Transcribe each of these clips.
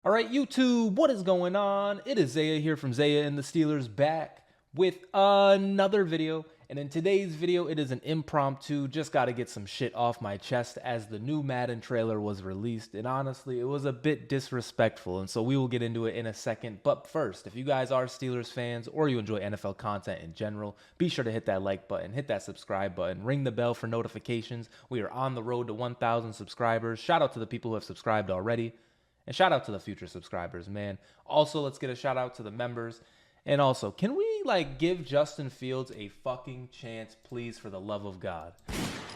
All right, YouTube, what is going on? It is Zaya here from Zaya&TheSteelers back with another video. And in today's video, it is an impromptu, just got to get some shit off my chest as the new Madden trailer was released. And honestly, it was a bit disrespectful. And so we will get into it in a second. But first, if you guys are Steelers fans or you enjoy NFL content in general, be sure to hit that like button, hit that subscribe button, ring the bell for notifications. We are on the road to 1,000 subscribers. Shout out to the people who have subscribed already. And shout out to the future subscribers, man. Also, let's get a shout out to the members. And also, can we give Justin Fields a fucking chance, please, for the love of God?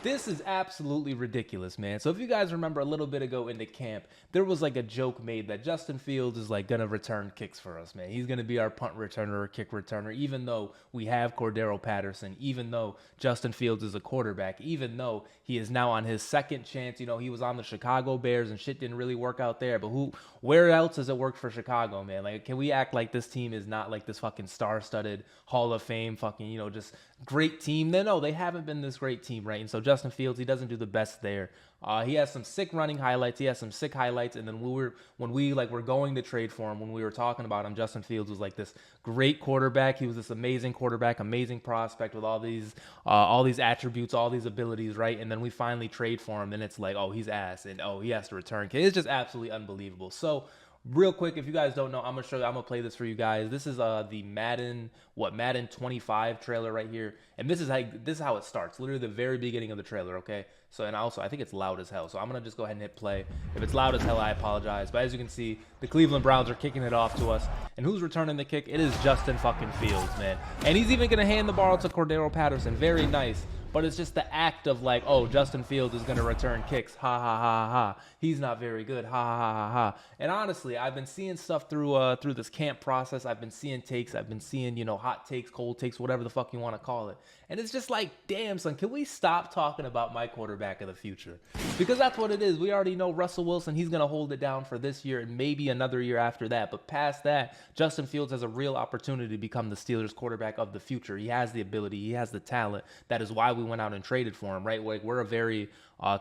This is absolutely ridiculous, man. So if you guys remember a little bit ago into camp, there was a joke made that Justin Fields is gonna return kicks for us, man. He's gonna be our punt returner or kick returner, even though we have Cordero Patterson, even though Justin Fields is a quarterback, even though he is now on his second chance. You know, he was on the Chicago Bears and shit didn't really work out there, but where else has it worked for Chicago, man? Can we act like this team is not this fucking star-studded Hall of Fame fucking, just great team? No, they haven't been this great team, right? And so Justin Fields, he doesn't do the best there. He has some sick running highlights. He has some sick highlights. And then when we were going to trade for him, when we were talking about him, Justin Fields was this great quarterback. He was this amazing quarterback, amazing prospect with all these attributes, all these abilities, right? And then we finally trade for him, and it's oh, he's ass, and oh, he has to return. It's just absolutely unbelievable. So real quick, if you guys don't know, I'm gonna show you. I'm gonna play this for you guys. This is the Madden 25 trailer right here, and this is how it starts. Literally the very beginning of the trailer. Okay. So, and also I think it's loud as hell. So I'm gonna just go ahead and hit play. If it's loud as hell, I apologize. But as you can see, the Cleveland Browns are kicking it off to us, and who's returning the kick? It is Justin fucking Fields, man. And he's even gonna hand the ball to Cordero Patterson. Very nice. But it's just the act of oh, Justin Fields is going to return kicks. Ha, ha, ha, ha. He's not very good. Ha, ha, ha, ha, ha. And honestly, I've been seeing stuff through this camp process. I've been seeing takes. I've been seeing, hot takes, cold takes, whatever the fuck you want to call it. And it's just damn, son, can we stop talking about my quarterback of the future? Because that's what it is. We already know Russell Wilson, he's going to hold it down for this year and maybe another year after that. But past that, Justin Fields has a real opportunity to become the Steelers quarterback of the future. He has the ability. He has the talent. That is why we went out and traded for him, right? We're a very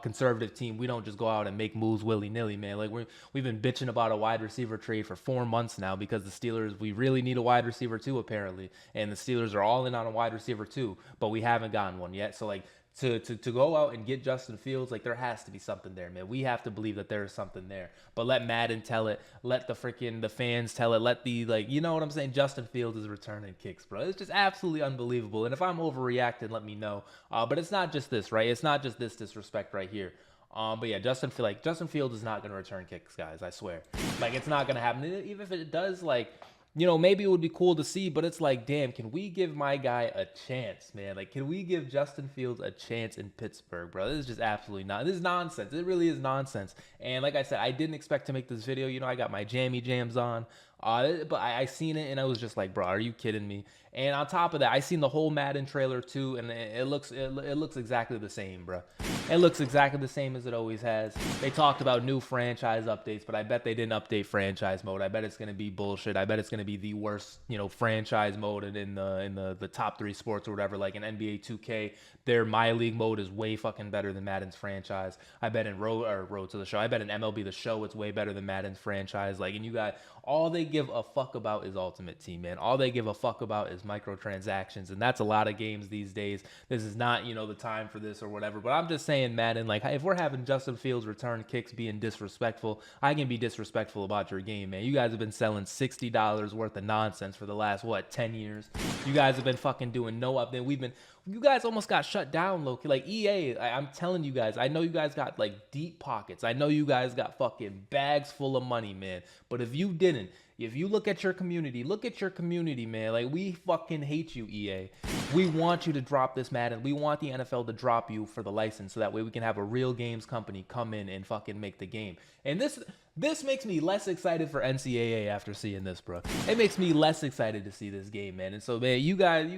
conservative team. We don't just go out and make moves willy-nilly, man. We've been bitching about a wide receiver trade for 4 months now because the Steelers, we really need a wide receiver too, apparently. And the Steelers are all in on a wide receiver too, but we haven't gotten one yet. So to go out and get Justin Fields, there has to be something there, man. We have to believe that there is something there. But let Madden tell it. Let the fans tell it. Let the, you know what I'm saying? Justin Fields is returning kicks, bro. It's just absolutely unbelievable. And if I'm overreacting, let me know. But it's not just this, right? It's not just this disrespect right here. But yeah, Justin Fields is not going to return kicks, guys. I swear. It's not going to happen. Even if it does, maybe it would be cool to see, but it's damn, can we give my guy a chance, man? Can we give Justin Fields a chance in Pittsburgh, bro? This is just absolutely not. This is nonsense. It really is nonsense. And like I said, I didn't expect to make this video. I got my jammy jams on. But I seen it and I was just bro, are you kidding me? And on top of that, I seen the whole Madden trailer too, and it looks exactly the same, bro. It looks exactly the same as it always has. They talked about new franchise updates, but I bet they didn't update franchise mode. I bet it's gonna be bullshit. I bet it's gonna be the worst, franchise mode in the top 3 sports or whatever. Like in NBA 2K, their My League mode is way fucking better than Madden's franchise. I bet in Road to the Show, I bet in MLB The Show, it's way better than Madden's franchise. And you got all they give a fuck about is Ultimate Team, man. All they give a fuck about is microtransactions, and that's a lot of games these days. This is not, the time for this or whatever. But I'm just saying, Madden, if we're having Justin Fields return kicks being disrespectful, I can be disrespectful about your game, man. You guys have been selling $60 worth of nonsense for the last 10 years. You guys have been fucking doing no update. You guys almost got shut down, low-key. EA, I'm telling you guys, I know you guys got deep pockets. I know you guys got fucking bags full of money, man. But if you didn't, if you look at your community, man. We fucking hate you, EA. We want you to drop this Madden. We want the NFL to drop you for the license so that way we can have a real games company come in and fucking make the game. And this makes me less excited for NCAA after seeing this, bro. It makes me less excited to see this game, man. And so, man, you guys,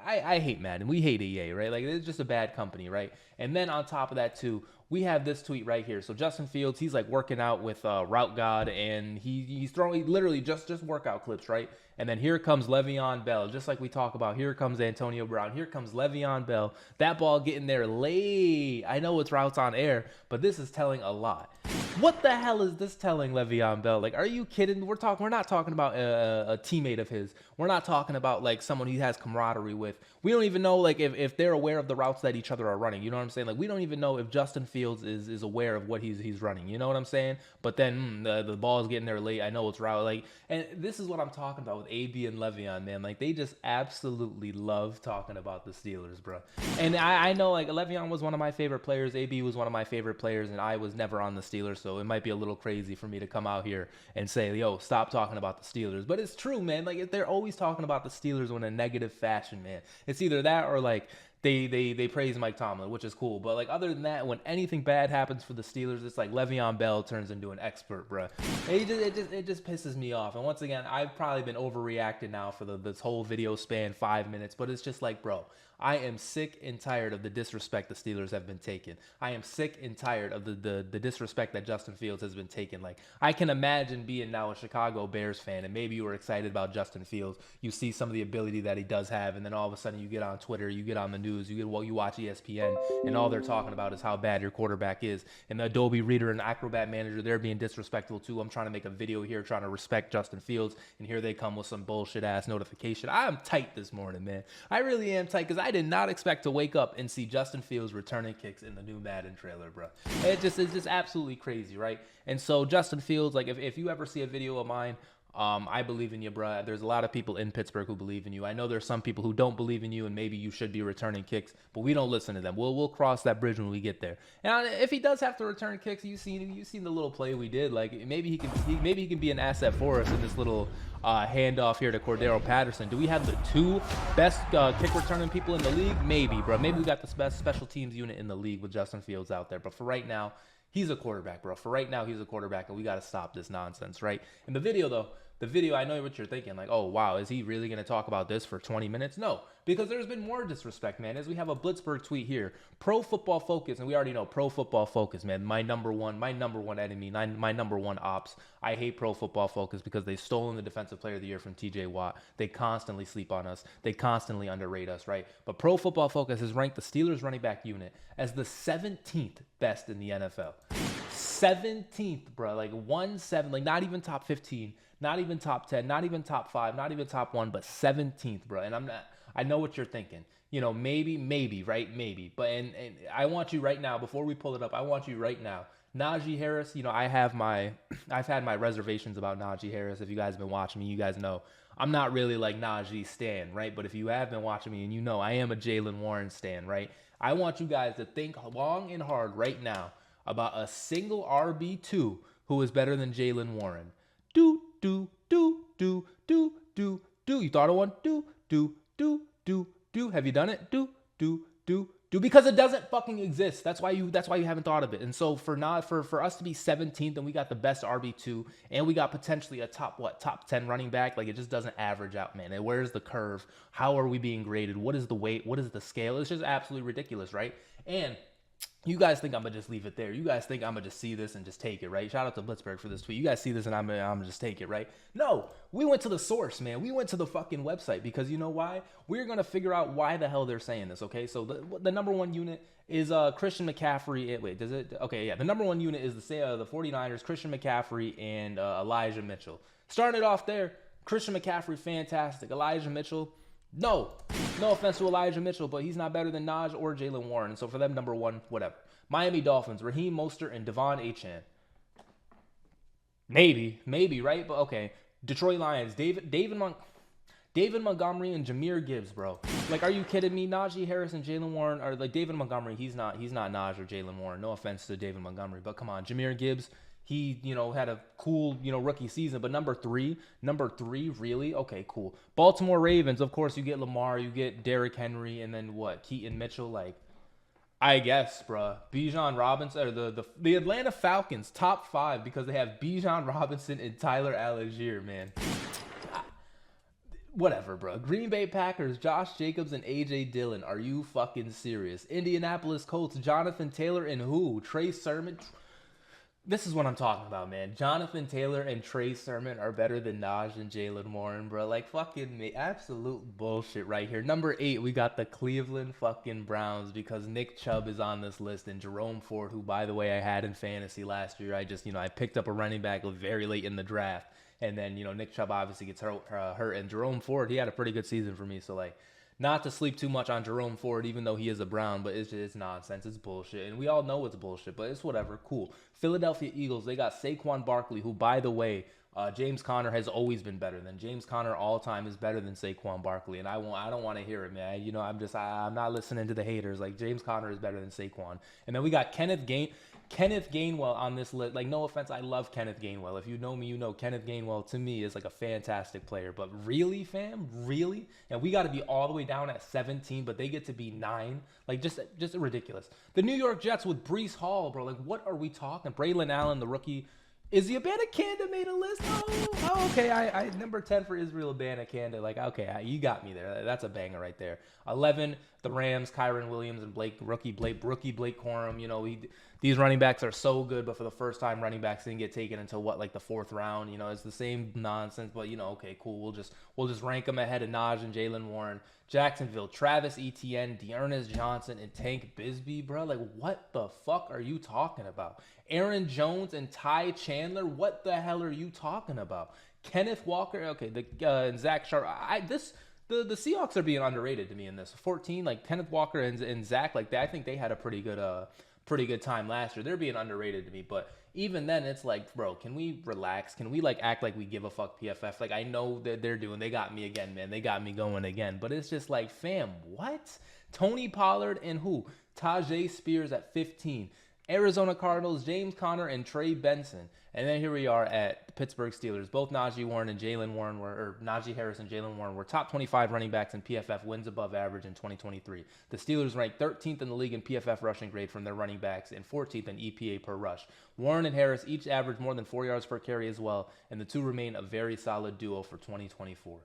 I hate Madden. We hate EA, right? It's just a bad company, right? And then on top of that, too, we have this tweet right here. So Justin Fields, he's working out with Route God, and he's throwing literally just workout clips, right? And then here comes Le'Veon Bell, just like we talk about. Here comes Antonio Brown. Here comes Le'Veon Bell. That ball getting there late. I know it's routes on air, but this is telling a lot. What the hell is this telling Le'Veon Bell? Like, are you kidding? We're not talking about a teammate of his. We're not talking about like someone he has camaraderie with. We don't even know like if they're aware of the routes that each other are running. You know what I'm saying? Like, we don't even know if Justin Fields is aware of what he's running. You know what I'm saying? But then the ball's getting there late. I know it's route like, and this is what I'm talking about with AB and Le'Veon, man. Like, they just absolutely love talking about the Steelers, bro. And I know like Le'Veon was one of my favorite players. AB was one of my favorite players, and I was never on the Steelers, so it might be a little crazy for me to come out here and say, yo, stop talking about the Steelers. But it's true, man. Like, they're always talking about the Steelers in a negative fashion, man. It's either that or like they praise Mike Tomlin, which is cool. But like, other than that, when anything bad happens for the Steelers, it's like Le'Veon Bell turns into an expert, bro. It just pisses me off. And once again, I've probably been overreacting now for this whole video span, 5 minutes. But it's just like, bro, I am sick and tired of the disrespect the Steelers have been taking. I am sick and tired of the disrespect that Justin Fields has been taking. Like, I can imagine being now a Chicago Bears fan, and maybe you were excited about Justin Fields. You see some of the ability that he does have, and then all of a sudden you get on Twitter, you get on the news, you watch ESPN, and all they're talking about is how bad your quarterback is. And the Adobe Reader and Acrobat Manager, they're being disrespectful too. I'm trying to make a video here trying to respect Justin Fields, and here they come with some bullshit ass notification. I'm tight this morning, man. I really am tight, because I did not expect to wake up and see Justin Fields returning kicks in the new Madden trailer, bro. It's just absolutely crazy, right? And so Justin Fields, like, if you ever see a video of mine, I believe in you, bro. There's a lot of people in Pittsburgh who believe in you. I know there's some people who don't believe in you, and maybe you should be returning kicks, but we don't listen to them. We'll cross that bridge when we get there. And if he does have to return kicks, you've seen the little play we did. Like, maybe he can be an asset for us in this little handoff here to Cordero Patterson. Do we have the two best kick returning people in the league? Maybe, bro. Maybe we got the best special teams unit in the league with Justin Fields out there. But for right now, he's a quarterback, bro. For right now, he's a quarterback, and we got to stop this nonsense, right? In the video, though, I know what you're thinking, like, oh, wow, is he really going to talk about this for 20 minutes? No, because there's been more disrespect, man. As we have a Blitzburg tweet here, Pro Football Focus, and we already know Pro Football Focus, man, my number one enemy, my number one ops. I hate Pro Football Focus because they've stolen the Defensive Player of the Year from TJ Watt. They constantly sleep on us. They constantly underrate us, right? But Pro Football Focus has ranked the Steelers running back unit as the 17th best in the NFL. 17th, bro. Like 1-7, like not even top 15, not even top 10, not even top 5, not even top 1, but 17th, bro. And I know what you're thinking. You know, maybe, right? Maybe. But and I want you right now, before we pull it up, I want you right now. Najee Harris, you know, I've had my reservations about Najee Harris. If you guys have been watching me, you guys know I'm not really like Najee stan, right? But if you have been watching me and you know I am a Jaylen Warren stan, right? I want you guys to think long and hard right now about a single RB2 who is better than Jaylen Warren. Do. You thought of one? Do. Have you done it? Do. Because it doesn't fucking exist. That's why you haven't thought of it. And so for us to be 17th and we got the best RB2 and we got potentially a top 10 running back, like it just doesn't average out, man. And where's the curve? How are we being graded? What is the weight? What is the scale? It's just absolutely ridiculous, right? And you guys think I'm going to just leave it there. You guys think I'm going to just see this and just take it, right? Shout out to Blitzburg for this tweet. You guys see this and I'm going to just take it, right? No, we went to the source, man. We went to the fucking website because you know why? We're going to figure out why the hell they're saying this, okay? So the number one unit is Christian McCaffrey. Wait, does it? Okay, yeah. The number one unit is the 49ers, Christian McCaffrey, and Elijah Mitchell. Starting it off there, Christian McCaffrey, fantastic. Elijah Mitchell, no offense to Elijah Mitchell, but he's not better than Naj or Jaylen Warren. And so for them, number one, whatever. Miami Dolphins, Raheem Mostert and Devon Achane. Maybe, right? But okay. Detroit Lions, David Montgomery and Jahmyr Gibbs, bro. Like, are you kidding me? Najee Harris and Jaylen Warren, or like David Montgomery, he's not Naj or Jaylen Warren. No offense to David Montgomery, but come on, Jahmyr Gibbs. He, had a cool, rookie season. But number three, really? Okay, cool. Baltimore Ravens, of course, you get Lamar, you get Derrick Henry, and then what? Keaton Mitchell, like, I guess, bruh. Bijan Robinson, or the Atlanta Falcons, top 5, because they have Bijan Robinson and Tyler Algier, man. Whatever, bro. Green Bay Packers, Josh Jacobs and A.J. Dillon. Are you fucking serious? Indianapolis Colts, Jonathan Taylor and who? Trey Sermon? This is what I'm talking about, man. Jonathan Taylor and Trey Sermon are better than Naj and Jalen Warren, bro. Like, fucking me. Absolute bullshit right here. Number 8, we got the Cleveland fucking Browns because Nick Chubb is on this list and Jerome Ford, who, by the way, I had in fantasy last year. I just, I picked up a running back very late in the draft. And then, Nick Chubb obviously gets hurt. And Jerome Ford, he had a pretty good season for me. So, like, not to sleep too much on Jerome Ford, even though he is a Brown, but it's nonsense. It's bullshit. And we all know it's bullshit, but it's whatever. Cool. Philadelphia Eagles, they got Saquon Barkley, who, by the way, James Conner has always been better than James Conner. All time is better than Saquon Barkley, and I don't want to hear it, man. I'm not listening to the haters. Like, James Conner is better than Saquon. And then we got Kenneth Gainwell on this list. Like, no offense, I love Kenneth Gainwell. If you know me, you know Kenneth Gainwell to me is like a fantastic player. But really, fam, really, and we got to be all the way down at 17, but they get to be 9. Like, just ridiculous. The New York Jets with Breece Hall, bro. Like, what are we talking? Braylon Allen, the rookie. Is the Abanikanda made a list? Oh, okay. I number 10 for Israel Abanikanda. Like, okay, you got me there. That's a banger right there. 11, the Rams, Kyron Williams and rookie Blake Corum. These running backs are so good, but for the first time, running backs didn't get taken until like the 4th round. It's the same nonsense, but okay, cool. We'll just rank them ahead of Naj and Jalen Warren. Jacksonville, Travis Etienne, Dearness Johnson, and Tank Bisbee, bro. Like, what the fuck are you talking about? Aaron Jones and Ty Chandler, what the hell are you talking about? Kenneth Walker, okay, and Zach Sharp. The Seahawks are being underrated to me in this. 14, like Kenneth Walker and Zach, like I think they had a pretty good time last year. They're being underrated to me, but even then, it's like, bro, can we relax? Can we like act like we give a fuck PFF? Like, I know that they got me again, man. They got me going again, but it's just like, fam, what? Tony Pollard and who? Tajay Spears at 15. Arizona Cardinals, James Conner and Trey Benson. And then here we are at the Pittsburgh Steelers. Both Najee Harris and Jalen Warren were top 25 running backs in PFF wins above average in 2023. The Steelers ranked 13th in the league in PFF rushing grade from their running backs and 14th in EPA per rush. Warren and Harris each averaged more than 4 yards per carry as well, and the two remain a very solid duo for 2024.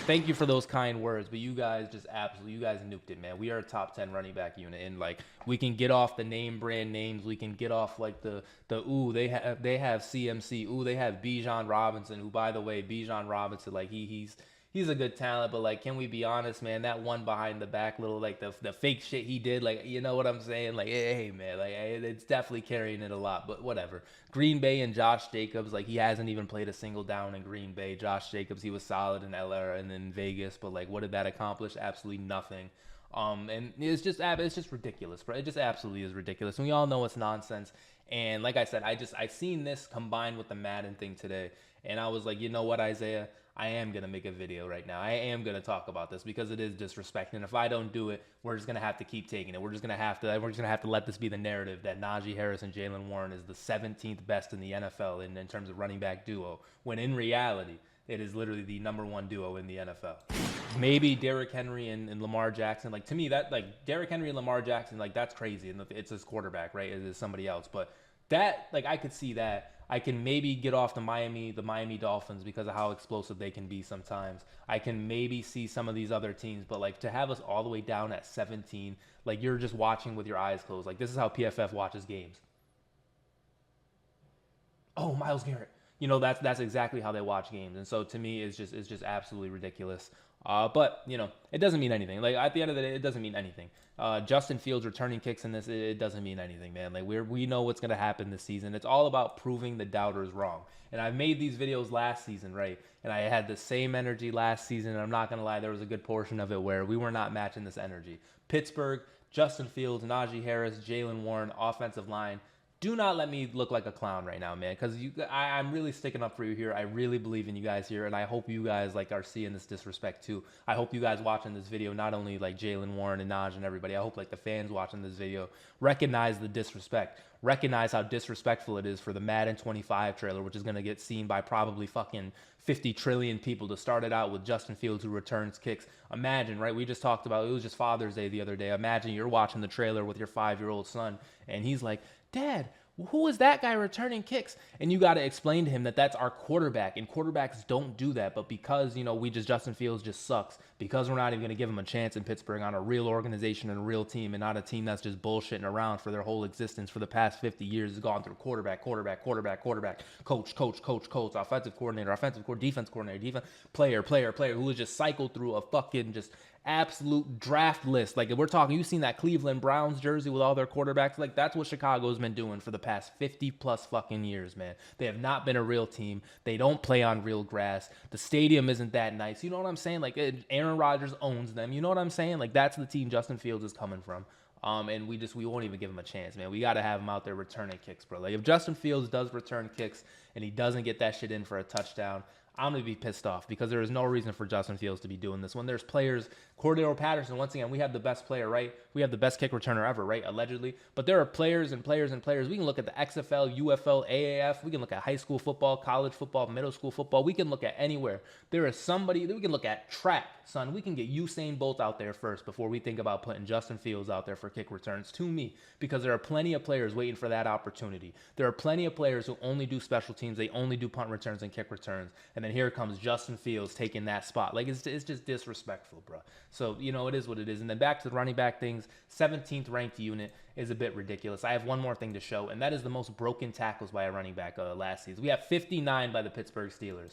Thank you for those kind words, but you guys nuked it, man. We are a top 10 running back unit, and like we can get off the name brand names. We can get off like the they have CMC. Ooh, they have Bijan Robinson, who, by the way, Bijan Robinson, like he's a good talent, but like, can we be honest, man? That one behind the back little like the fake shit he did, like, you know what I'm saying? Like, hey man, like it's definitely carrying it a lot, but whatever. Green Bay and Josh Jacobs, like he hasn't even played a single down in Green Bay. Josh Jacobs, he was solid in LA and in Vegas, but like, what did that accomplish? Absolutely nothing. And it's just ridiculous, bro. It just absolutely is ridiculous. And we all know it's nonsense. And like I said, I seen this combined with the Madden thing today, and I was like, you know what, Isaiah? I am going to make a video right now. I am going to talk about this because it is disrespect. And if I don't do it, we're just going to have to keep taking it. We're just going to have to let this be the narrative that Najee Harris and Jalen Warren is the 17th best in the NFL in terms of running back duo, when in reality, it is literally the number 1 duo in the NFL. Maybe Derrick Henry and Lamar Jackson. Like, to me, that like Derrick Henry and Lamar Jackson, like that's crazy. And it's his quarterback, right? It is somebody else. But that, like, I could see that. I can maybe get off the Miami Dolphins because of how explosive they can be sometimes. I can maybe see some of these other teams, but like to have us all the way down at 17, like you're just watching with your eyes closed. Like, this is how PFF watches games. Oh, Myles Garrett. That's exactly how they watch games. And so to me, it's just absolutely ridiculous. But it doesn't mean anything. Like, at the end of the day, it doesn't mean anything. Justinfields returning kicks in this, it doesn't mean anything, man. Like, we know what's gonna happen this season. It's all about proving the doubters wrong. And I made these videos last season, right? And I had the same energy last season. And I'm not gonna lie, there was a good portion of it where we were not matching this energy. Pittsburgh, Justin Fields, Najee Harris, Jalen Warren, offensive line. Do not let me look like a clown right now, man, because I'm really sticking up for you here. I really believe in you guys here, and I hope you guys like are seeing this disrespect too. I hope you guys watching this video, not only like Jalen Warren and Naj and everybody, I hope like the fans watching this video recognize the disrespect. Recognize how disrespectful it is for the Madden 25 trailer, which is going to get seen by probably fucking 50 trillion people, to start it out with Justin Fields, who returns kicks. Imagine, right? We just talked about, it was just Father's Day the other day. Imagine you're watching the trailer with your 5-year-old son, and he's like, Dad, Who is that guy returning kicks? And you got to explain to him that that's our quarterback, and quarterbacks don't do that. But because, Justin Fields just sucks, because we're not even going to give him a chance in Pittsburgh on a real organization and a real team, and not a team that's just bullshitting around for their whole existence for the past 50 years, has gone through quarterback, coach, offensive coordinator, defense coordinator, player, who has just cycled through a fucking just absolute draft list. Like, if we're talking, you've seen that Cleveland Browns jersey with all their quarterbacks. Like, that's what Chicago's been doing for the past 50 plus fucking years, man. They have not been a real team. They don't play on real grass. The stadium isn't that nice. You know what I'm saying? Like, Aaron Rodgers owns them. You know what I'm saying? Like, that's the team Justin Fields is coming from. And we won't even give him a chance, man. We got to have him out there returning kicks, bro. Like, if Justin Fields does return kicks and he doesn't get that shit in for a touchdown, I'm going to be pissed off, because there is no reason for Justin Fields to be doing this. When there's players, Cordero Patterson, once again, we have the best player, right? We have the best kick returner ever, right? Allegedly. But there are players and players and players. We can look at the XFL, UFL, AAF. We can look at high school football, college football, middle school football. We can look at anywhere. There is somebody, we can look at track, son. We can get Usain Bolt out there first before we think about putting Justin Fields out there for kick returns, to me, because there are plenty of players waiting for that opportunity. There are plenty of players who only do special teams. They only do punt returns and kick returns. And then here comes Justin Fields taking that spot. Like, it's just disrespectful, bro. So, it is what it is. And then back to the running back things, 17th ranked unit is a bit ridiculous. I have one more thing to show, and that is the most broken tackles by a running back last season. We have 59 by the Pittsburgh Steelers.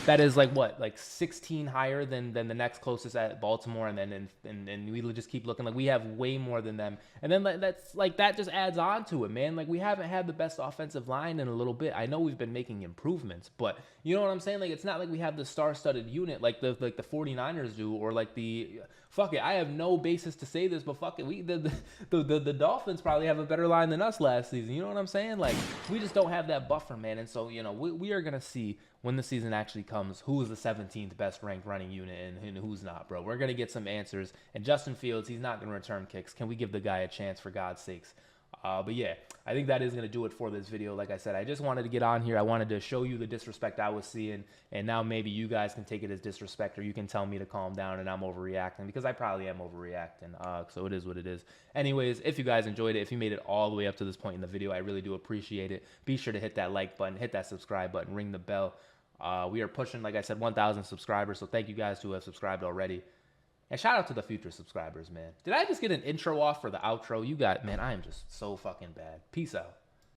That is like 16 higher than the next closest at Baltimore, and we just keep looking. Like, we have way more than them, and then that just adds on to it, man. Like, we haven't had the best offensive line in a little bit. I know we've been making improvements, but you know what I'm saying? Like, it's not like we have the star-studded unit like the 49ers do, or like the fuck it. I have no basis to say this, but fuck it. The Dolphins probably have a better line than us last season. You know what I'm saying? Like, we just don't have that buffer, man. And so we are gonna see when the season actually comes who is the 17th best ranked running unit and who's not, bro. We're gonna get some answers. And Justin Fields, he's not gonna return kicks. Can we give the guy a chance, for God's sakes? But yeah, I think that is going to do it for this video. Like I said, I just wanted to get on here. I wanted to show you the disrespect I was seeing, and now maybe you guys can take it as disrespect, or you can tell me to calm down and I'm overreacting, because I probably am overreacting. So it is what it is. Anyways, if you guys enjoyed it, if you made it all the way up to this point in the video, I really do appreciate it. Be sure to hit that like button, hit that subscribe button, ring the bell. We are pushing, like I said, 1,000 subscribers, so thank you guys who have subscribed already. And shout out to the future subscribers, man. Did I just get an intro off for the outro? You got, man, I am just so fucking bad. Peace out.